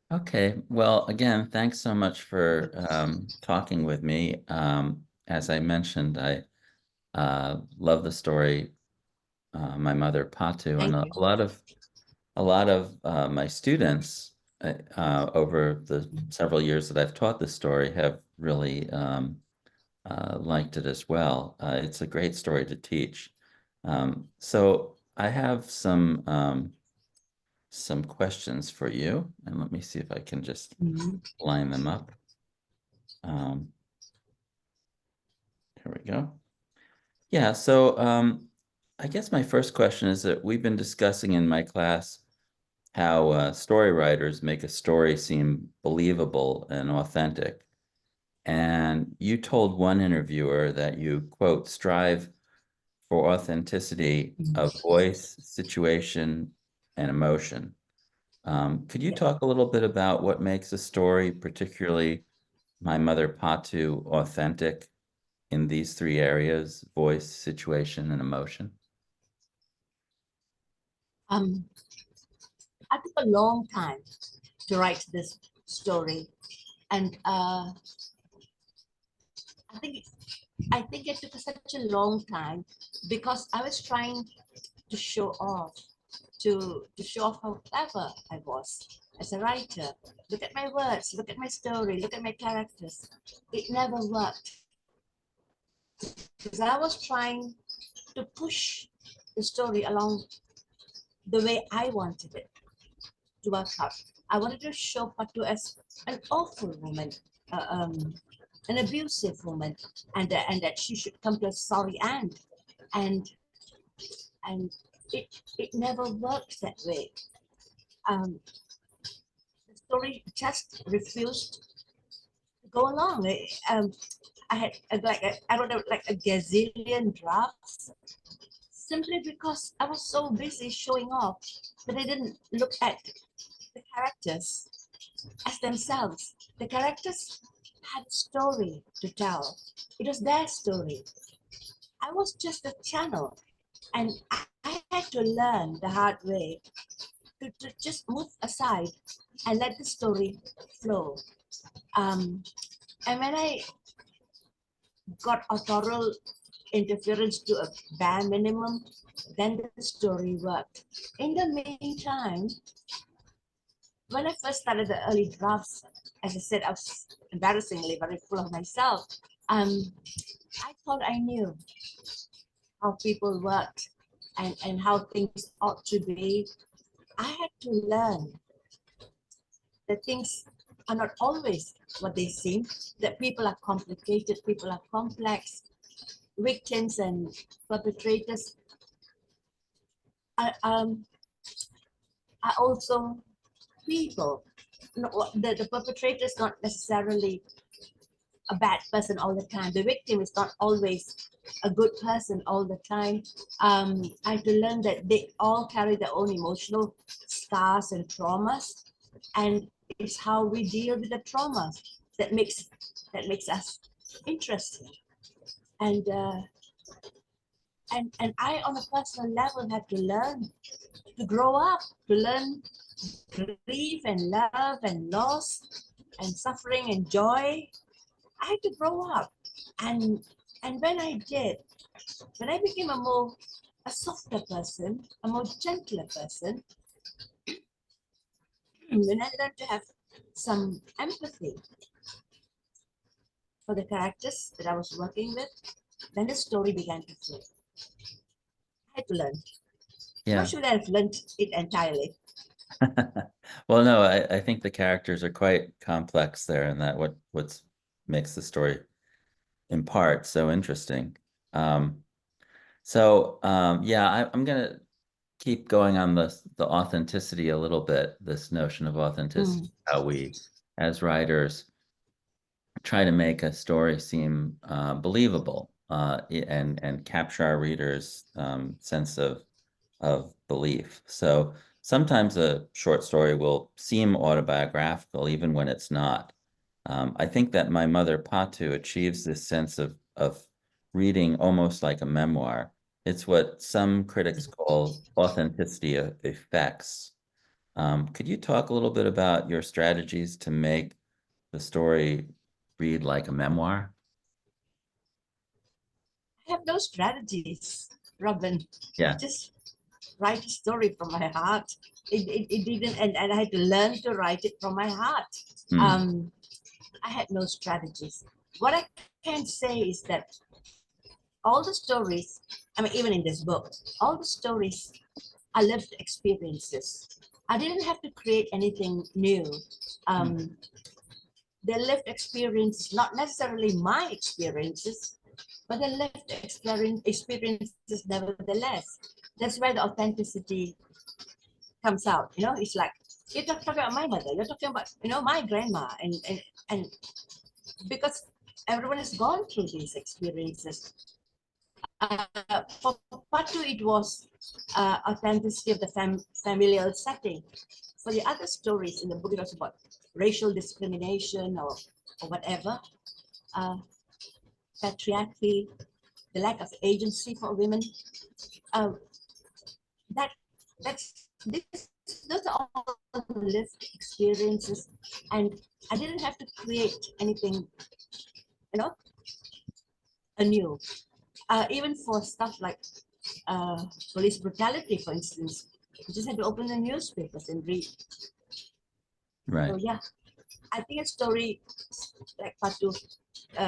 Okay, well, again, thanks so much for talking with me. As I mentioned, I love the story My Mother Patu, and Thank you. a lot of my students over the several years that I've taught this story have really liked it as well. It's a great story to teach. So I have some questions for you, and let me see if I can just Mhm. line them up. Um, Here we go. Yeah, so I guess my first question is that we've been discussing in my class how story writers make a story seem believable and authentic. And you told one interviewer that you, quote, strive for authenticity of Mhm. voice, situation, and emotion. Could you Yeah. talk a little bit about what makes a story, particularly My Mother Patu, authentic in these three areas: voice, situation, and emotion? Um, I took a long time to write this story, and I think it, I think it took such a long time because I was trying to show off, to show off how clever I was as a writer. Look at my words, look at my story, look at my characters. It never worked because I was trying to push the story along the way I wanted it to work out. I wanted to show Patu as an awful woman, uh, um, an abusive woman, and that she should come to a sorry end. And and it never worked that way. Um, the story just refused to go along. I had I wrote like a gazillion drafts simply because I was so busy showing off that I didn't look at the characters as themselves. The characters had a story to tell. It was their story. I was just a channel, and I had to learn the hard way to just move aside and let the story flow. Um, and when I got authorial interference to a bare minimum, then the story worked. In the meantime, when I first started the early drafts, as I said, I was embarrassingly very full of myself. Um, I thought I knew how people worked and how things ought to be. I had to learn that things are not always what they seem, that people are complicated, people are complex, victims and perpetrators are, are also people. No, the perpetrator is not necessarily a bad person all the time. The victim is not always a good person all the time. I had to learn that they all carry their own emotional scars and traumas, and it's how we deal with the traumas that makes us interesting. And and I, on a personal level, had to learn to grow up, to learn grief and love and loss and suffering and joy. I had to grow up, and when I did, when I became a softer person, a more gentler person, when I learned to have some empathy for the characters that I was working with, then the story began to flow. I had to learn. Or Yeah. should I have learned it entirely? Well, no, I think the characters are quite complex there, and that what's makes the story in part so interesting. Um, yeah, I'm gonna keep going on the authenticity a little bit, this notion of Mm. authenticity, how we as writers try to make a story seem believable and capture our readers' sense of belief. So sometimes a short story will seem autobiographical even when it's not. I think that My Mother Patu achieves this sense of reading almost like a memoir. It's what some critics call authenticity effects. Could you talk a little bit about your strategies to make the story read like a memoir? I have no strategies, Robin. I Yeah. just write a story from my heart. It didn't, and I had to learn to write it from my heart. Mm, Um, I had no strategies. What I can say is that all the stories, I mean, even in this book, all the stories are lived experiences. I didn't have to create anything new. mm, Um, they're lived experience, not necessarily my experiences, but they're lived experiences nevertheless. That's where the authenticity comes out. It's like you're talking about my mother, you're talking about my grandma, and because everyone has gone through these experiences. For part two, it was authenticity of the familial setting. For the other stories in the book, it was about racial discrimination or whatever, uh, patriarchy, the lack of agency for women. Uh, that this those are all lived experiences, and I didn't have to create anything, you know, anew. Even for stuff like police brutality, for instance, you just had to open the newspapers and read. right. So yeah, I think a story like Patu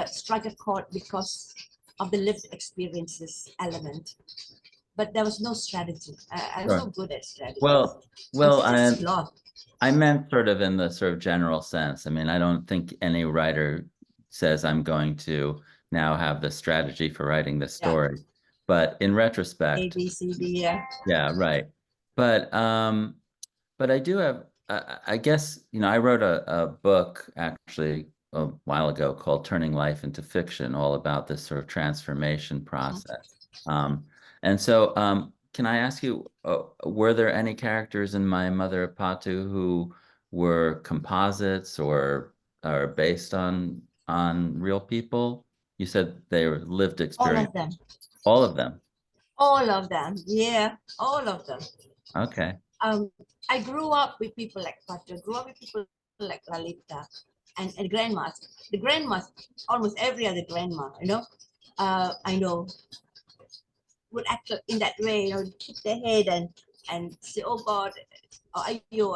strike a chord because of the lived experiences element. But there was no strategy. I'm Sure. no good at strategy. Well, I'm well, just lost. I meant sort of in the sort of general sense. I mean, I don't think any writer says I'm going to now have the strategy for writing this Yeah, story. But in A, retrospect, B, C, D. Yeah, yeah, right. But but I do have I guess, I wrote a book actually a while ago called Turning Life into Fiction, all about this sort of transformation process. Um, and so can I ask you, were there any characters in My Mother Patu who were composites or based on real people? You said they were lived all experience. of them. All of them. All of them. Yeah, all of them. Okay. Um, I grew up with people like Patu. Grew up with people like Lalita and grandmas. The grandmas, almost every other grandma, I know would act in that way, keep their head and say, "Oh God, are you,"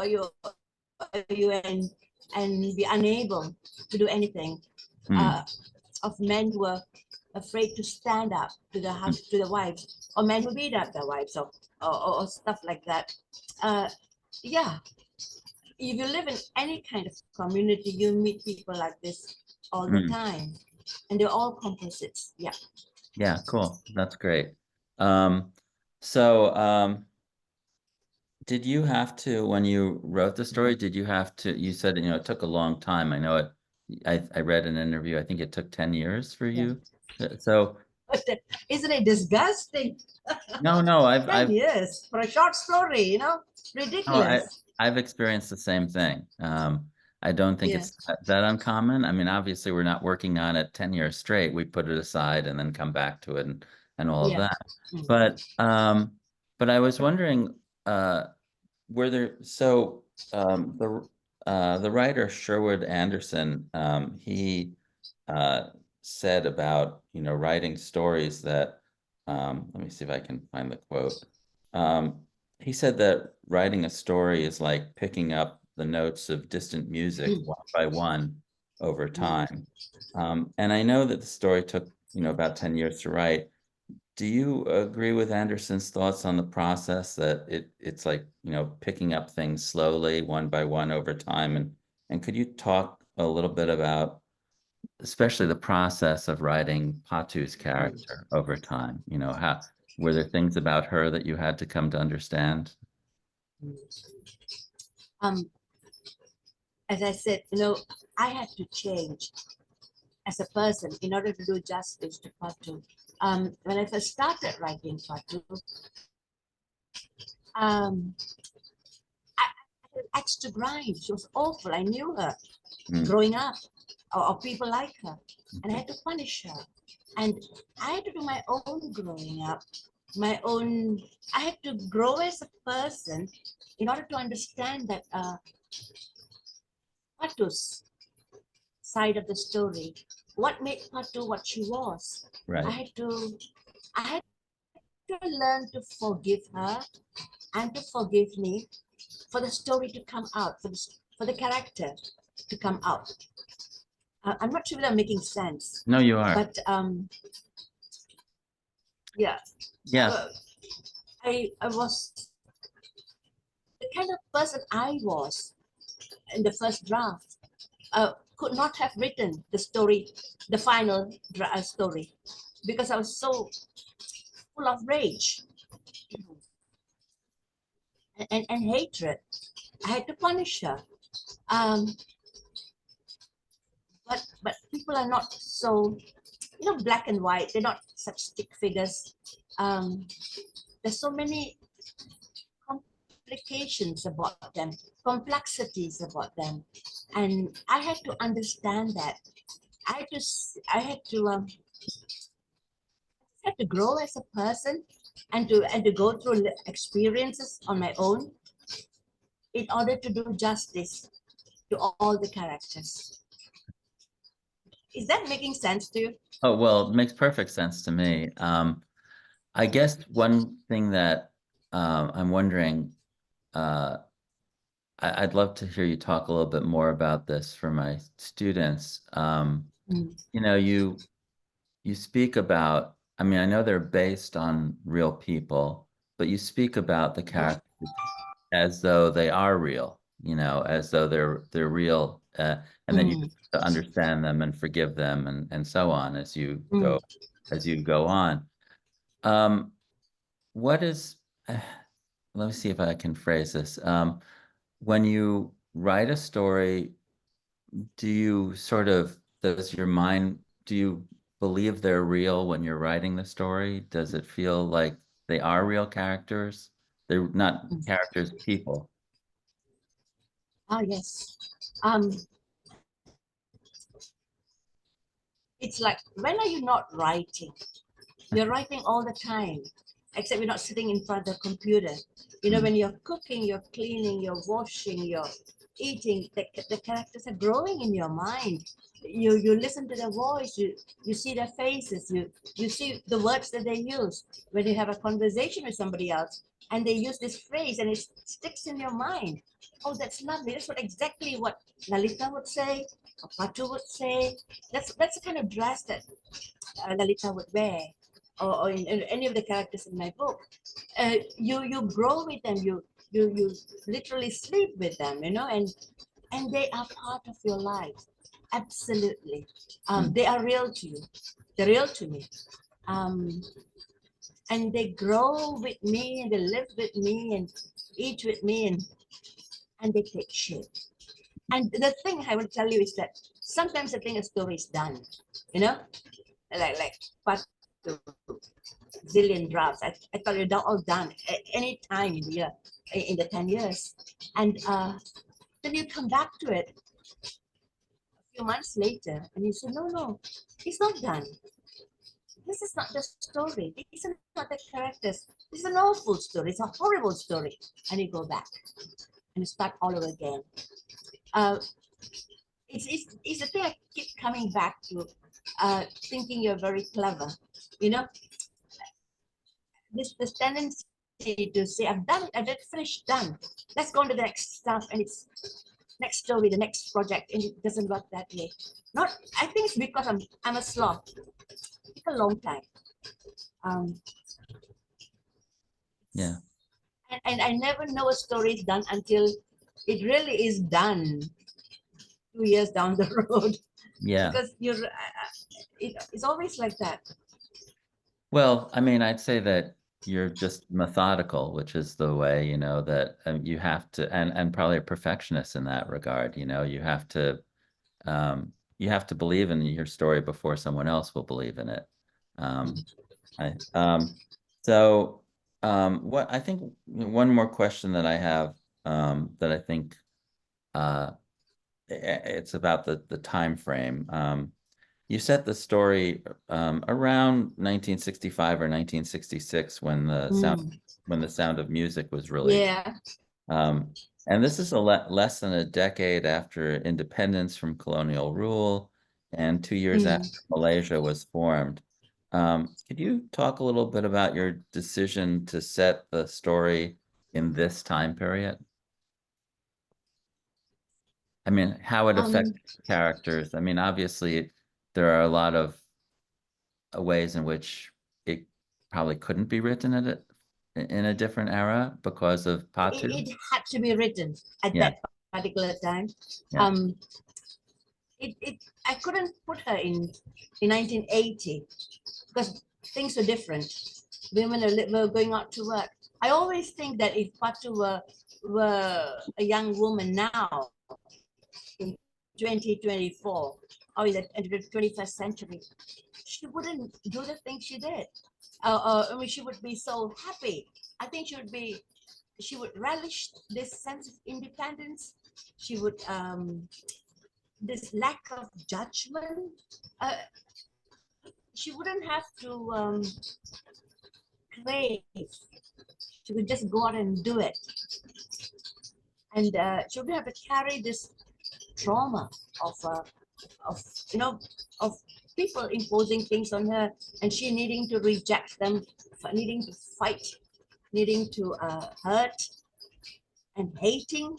and be unable to do anything. Hmm. Of men who were afraid to stand up to the Hmm. to the wives, or men who beat up their wives, or stuff like that. Uh, yeah, if you live in any kind of community, you meet people like this all the Hmm. time, and they're all composites. Yeah. Yeah, cool. That's great. Um, so did you have to, when you wrote the story, did you have to, you said, it took a long time. I know it, I read an interview, I think it took 10 years for Yeah. you. So But isn't it disgusting? no, no, 10 years for a short story, no, ridiculous. I've experienced the same thing. I don't think Yeah. it's that uncommon. I mean, obviously we're not working on it 10 years straight. We put it aside and then come back to it and all of Yeah. that. Mm. But I was wondering, were there so the writer Sherwood Anderson he uh, said about writing stories that let me see if I can find the quote. Um, he said that writing a story is like picking up the notes of distant music Mm. one by one over Mm. time. And I know that the story took about 10 years to write. Do you agree with Anderson's thoughts on the process that it's like, picking up things slowly, one by one over time? And could you talk a little bit about especially the process of writing Patu's Mm. character over time? How were there things about her that you had to come to understand? Mm. Um, as I said, I had to change as a person in order to do justice to Patu. When I first started writing Patu, um, I had axe to grind. She was awful. I knew her Mm, growing up, or people like her, and I had to punish her. And I had to do my own growing up. my own. I had to grow as a person in order to understand that Patu's side of the story. What made Patu what she was? I Right. had to. I had to learn to forgive her and to forgive me for the story to come out, for the character to come out. I'm not sure if I'm making sense, No, you are. but yeah, Yeah. uh, I was the kind of person I was in the first draft. Could not have written the story, the final story, because I was so full of rage and hatred. I had to punish her. Um, but people are not so, black and white. They're not such stick figures. Um, there's so many complications about them, complexities about them, and I had to understand that. I had to grow as a person and to go through experiences on my own in order to do justice to all the characters. Is that making sense to you? Oh, well, it makes perfect sense to me. I guess one thing that I'm wondering, uh, I'd love to hear you talk a little bit more about this for my students. Mm. You know, you speak about, I mean, I know they're based on real people, but you speak about the Yeah. characters as though they are real, as though they're real, and then you Mm. to understand them and forgive them and so on Mm. as you go on. Um, what is, let me see if I can phrase this. When you write a story, do you sort of, does your mind, do you believe they're real when you're writing the story? Does it feel like they are real characters? They're not Mm. characters, people. Ah, yes. Um, it's like, when are you not writing? You're writing all the time, except you're not sitting in front of the computer. Mm, When you're cooking, you're cleaning, you're washing, you're eating, the characters are growing in your mind. You listen to their voice, you see their faces, you see the words that they use when you have a conversation with somebody else, and they use this phrase and it sticks in your mind. Oh, that's lovely. That's exactly what Lalita would say, or Patu would say. That's the kind of dress that Lalita would wear, or in any of the characters in my book. You grow with them. You literally sleep with them, and they are part of your life. Absolutely, mm. they are real to you. They're real to me, um, and they grow with me, and they live with me, and eat with me, and they take shape. And the thing I will tell you is that sometimes I think a story is done, you know, like but zillion drafts. I thought you're all done at any time in the year, in the 10 years. And then you come back to it a few months later and you say, no, no, it's not done. This is not the story. These are not the characters. This is an awful story. It's a horrible story. And you go back and you start all over again. Uh, it's a thing I keep coming back to, thinking you're very clever. You know, this tendency to say, I've done it, I've finished, done. Let's go on to the next stuff, and it's next story, the next project, and it doesn't work that way. Not, I think it's because I'm a sloth. It's a long time. Um, Yeah. and I never know a story is done until it really is done 2 years down the road, Yeah. because it's always like that. Well, I mean, I'd say that you're just methodical, which is the way, that you have to, and probably a perfectionist in that regard, you have to believe in your story before someone else will believe in it. Um, I, so, what I think one more question that I have, that I think, it's about the time frame. you set the story around 1965 or 1966 Mm, when the Sound of Music was released. yeah. Um, and this is less than a decade after independence from colonial rule and 2 years Mm. after Malaysia was formed. Could you talk a little bit about your decision to set the story in this time period? I mean, how it Um, affected characters. I mean, obviously, there are a lot of ways in which it probably couldn't be written in a different era because of Patu. it had to be written at Yeah, that particular time. yeah, Um, it I couldn't put her in 1980 because things were different. Women were going out to work. I always think that if Patu were a young woman now in 2024 or in the 21st century, she wouldn't do the things she did. I mean, she would be so happy. I think she would relish this sense of independence. She would this lack of judgment. Uh, she wouldn't have to crave. She would just go out and do it, and she wouldn't have to carry this trauma of you know of people imposing things on her, and she needing to reject them, needing to fight, needing to hurt and hating.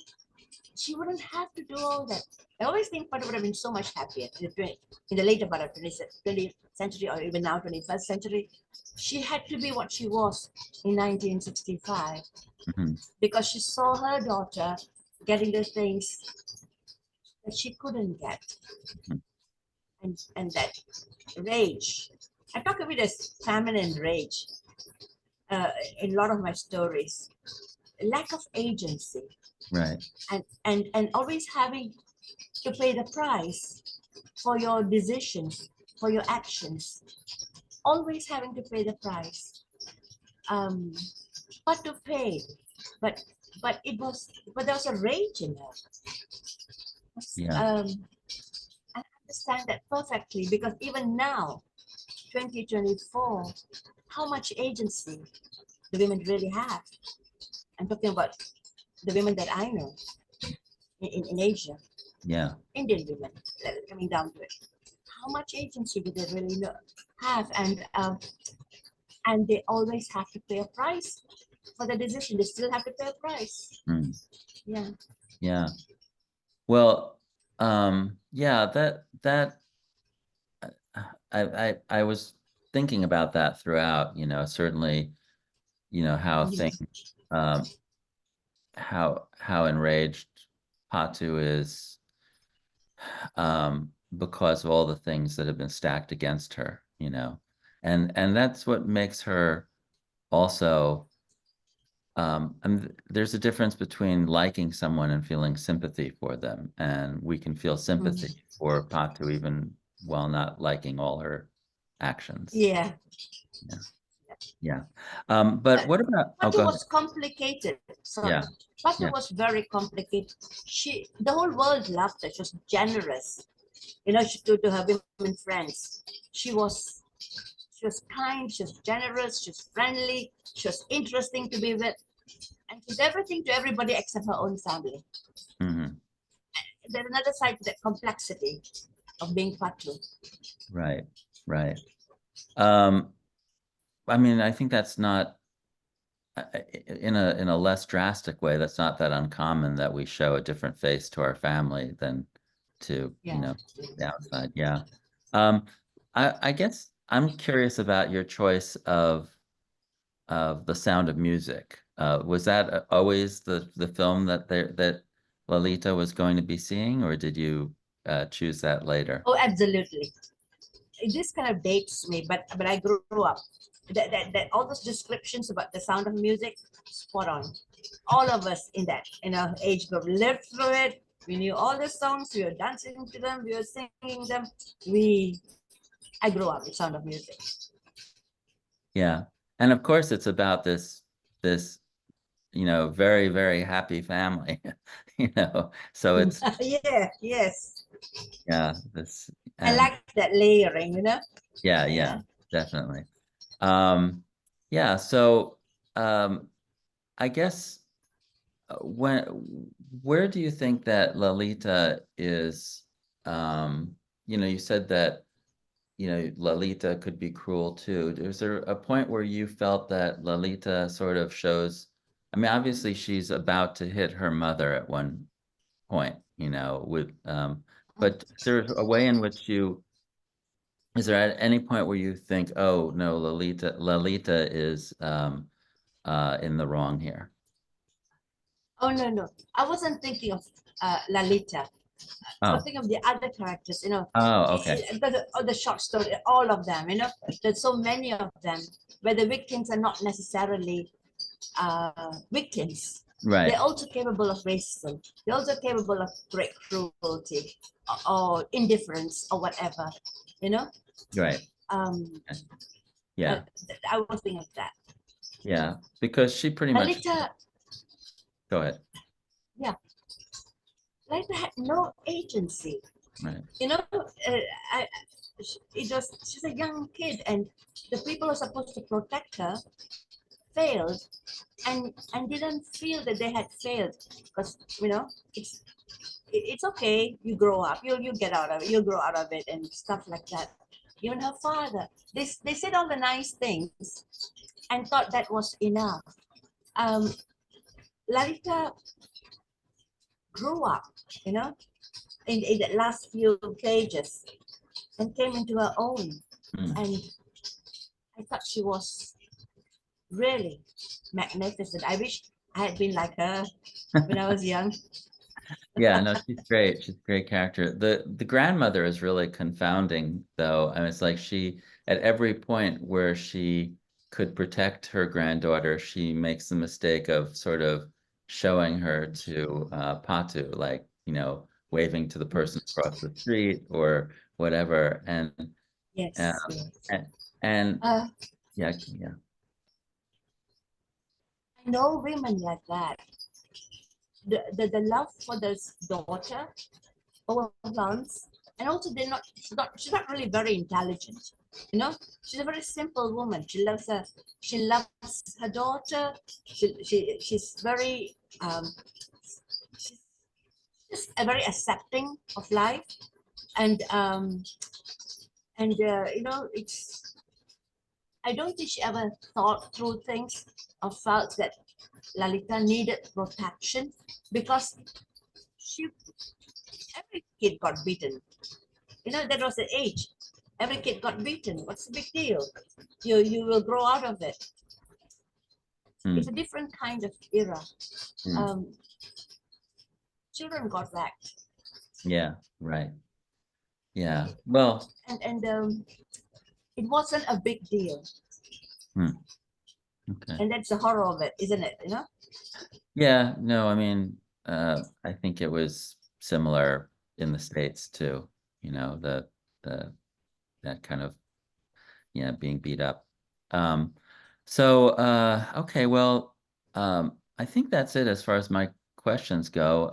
She wouldn't have to do all that. I always think Pada would have been so much happier in the later part of 20th century or even now 21st century. She had to be what she was in 1965 mhm, because she saw her daughter getting the things that she couldn't get, mhm. and that rage. I talk of it as feminine rage in a lot of my stories. Lack of agency Right. and always having to pay the price for your decisions, for your actions, always having to pay the price. Um, what to pay, but but there was a rage in her. Yeah. I understand that perfectly because even now, 2024, how much agency the women really have. I'm talking about the women that I know in Asia, Yeah. Indian women, coming down to it. How much agency do they really have? And they always have to pay a price for the decision. They still have to pay a price. Mm, Yeah. yeah. Well, yeah, that I was thinking about that throughout, certainly, how Mhm. um how enraged Patu is because of all the things that have been stacked against her, and that's what makes her also and there's a difference between liking someone and feeling sympathy for them, and we can feel Mm. sympathy for Patu even while not liking all her actions. Yeah. Yeah, yeah. But But what about? Oh, Patu go ahead. was complicated. Sorry. Yeah, Patu yeah. was very complicated. The whole world loved her. She was generous. To her women friends. She was she was kind, she was generous, she was friendly, she was interesting to be with, and she's everything to everybody except her own family. Hmm. There's another side to that complexity of being Patu. Right, right. Um, I mean, I think that's not in a less drastic way. That's not that uncommon that we show a different face to our family than to, Yeah. the outside. Yeah. Um, I guess I'm curious about your choice of The Sound of Music. Was that always the film that Lalita was going to be seeing, or did you choose that later? Oh, absolutely. This kind of dates me, but I grew up. That all those descriptions about the sound of music, spot on. All of us in our age group lived through it. We knew all the songs. We were dancing to them. We were singing them. I grew up with Sound of Music. Yeah. And of course, it's about this very, very happy family, So it's Yeah. Yes. Yeah, this I and like that layering, yeah, Yeah. yeah, definitely. Um, yeah, so I guess when where do you think that Lalita is you said that Lalita could be cruel too. Is there a point where you felt that Lalita sort of shows, I mean, obviously she's about to hit her mother at one point, but is there a way in which is there at any point where you think, oh no, Lalita is in the wrong here? Oh no, no. I wasn't thinking of Lalita. I was Oh, thinking of the other characters, oh, okay. the short story, all of them, there's so many of them where the victims are not necessarily victims. Right, They're also capable of racism. They're also capable of great cruelty or indifference or whatever, you know. right. Um, Yeah, I was thinking of that. yeah. Because she pretty much, Lalita, go ahead. yeah, Lalita had no agency. Right. I, she's a young kid, and the people who are supposed to protect her failed and didn't feel that they had failed because it's okay. You grow up, you get out of it, you grow out of it, and stuff like that. Even her father, they said all the nice things and thought that was enough. um Larita grew up, you know in the last few pages, and came into her own. Mm. And I thought she was really magnificent. I wish I had been like her when I was young. Yeah, no, she's great. She's a great character. The grandmother is really confounding, though. I mean, it's like at every point where she could protect her granddaughter, she makes the mistake of sort of showing her to Patu, like, waving to the person across the street or whatever. Uh, Yes, yes. and, and uh, yeah, yeah, I know women like that. The love for this daughter overwhelms, and also she's not really very intelligent. She's a very simple woman. She loves her daughter. She's very she's just a very accepting of life. And it's I don't think she ever thought through things or felt that Lalita needed protection, because she every kid got beaten. That was the age. Every kid got beaten. What's the big deal? You will grow out of it. It's mm, a different kind of era. mm, Um, Children got whacked, yeah, right. Yeah. Well, and it wasn't a big deal. hmm, okay. And that's the horror of it, isn't it? Yeah, no, I mean, I think it was similar in the States too, the that kind of, yeah, being beat up. Um, okay, well, I think that's it as far as my questions go.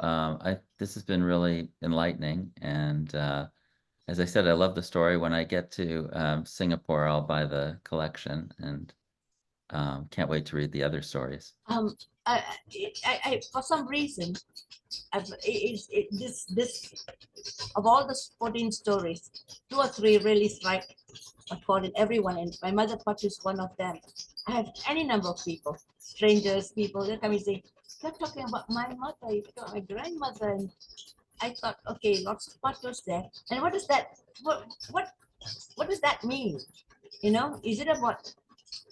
This has been really enlightening, and as I said, I love the story. When I get to Singapore, I'll buy the collection, and can't wait to read the other stories. Um, I, for some reason, this of all the 14 stories, two or three really strike a chord in everyone, and my mother part is one of them. I have any number of people, strangers, people, they come and say, "You're talking about my mother, you're talking about my grandmother," and I thought, okay, lots of patos there. And what does that what what does that mean? Is it about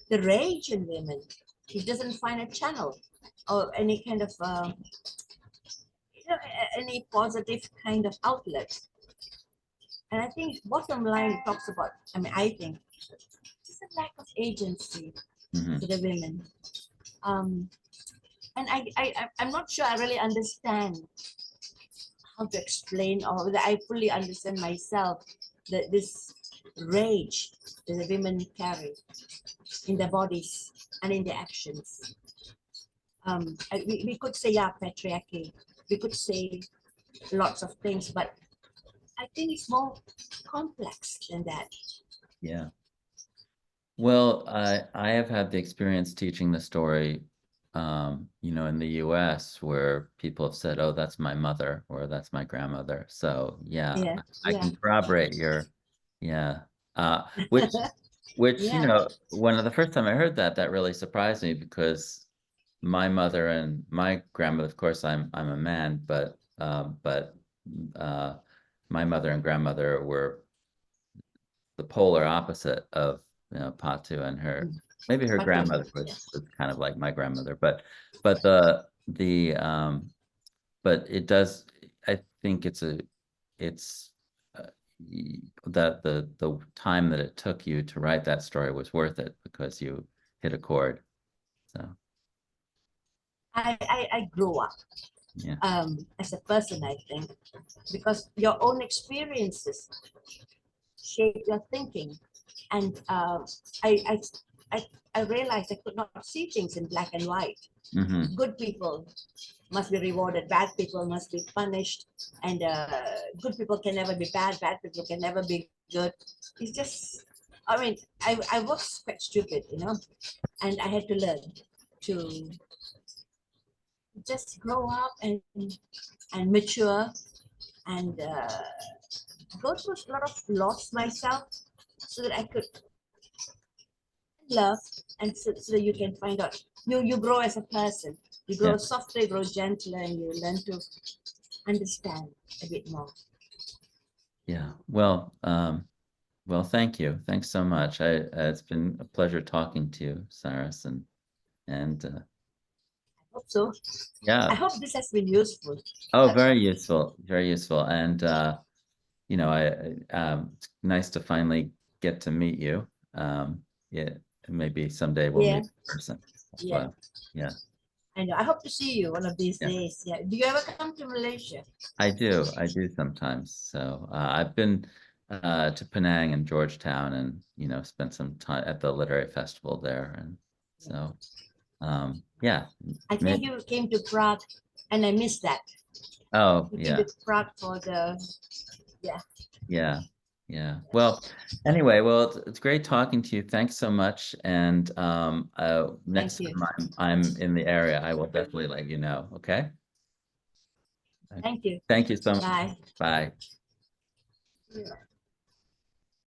the rage in women? It doesn't find a channel or any kind of any positive kind of outlet. And I think bottom line talks about, I think just a lack of agency Hmm. to the women. Um, and I'm not sure I really understand how to explain, or whether I fully understand myself, that this rage that the women carry in their bodies and in their actions. We could say, yeah, patriarchy. We could say lots of things, but I think it's more complex than that. Yeah. Well, I have had the experience teaching the story, you know, in the US where people have said, "Oh, that's my mother," or "That's my grandmother." So yeah, Yeah, I yeah, can corroborate your, yeah. Which, you yeah. know, when the first time I heard that, that really surprised me because my mother and my grandmother, of course, I'm a man, but uh, my mother and grandmother were the polar opposite of, you know, Patu and her. Mm. Maybe her But grandmother yeah, was kind of like my grandmother, but the but it does. I think it's that the time that it took you to write that story was worth it because you hit a chord. So I grew up yeah, as a person, I think, because your own experiences shape your thinking. And I, I, I, I realized I could not see things in black and white. hmm, Good people must be rewarded, bad people must be punished, and good people can never be bad, bad people can never be good. It's just, I mean, I was quite stupid, and I had to learn to just grow up and mature and go through a lot of loss myself so that I could love and so that you can find out you grow as a person, you yeah, grow softer, you grow gentler, and you learn to understand a bit more. yeah. Well, thank you. Thanks so much. It's been a pleasure talking to you, Saras, and Hope so. I yeah. hope this has been useful. Oh, Uh, very useful, very useful. And you know, it's nice to finally get to meet you. Yeah, maybe someday we'll yeah, meet in person as yeah. well. Yeah, I know. I hope to see you one of these yeah. days. Yeah. Do you ever come to Malaysia? I do sometimes. So I've been to Penang and Georgetown, and you know, spent some time at the literary festival there, and so yeah, I may, think you came to Prague, and I missed that. oh You came yeah. to Prague for the yeah. Yeah, yeah. Well, anyway, well, it's great talking to you. Thanks so much. And Thank next you. time I'm in the area, I will definitely let you know. Okay. Thank you. Thank you so much. Bye. Bye. Yeah.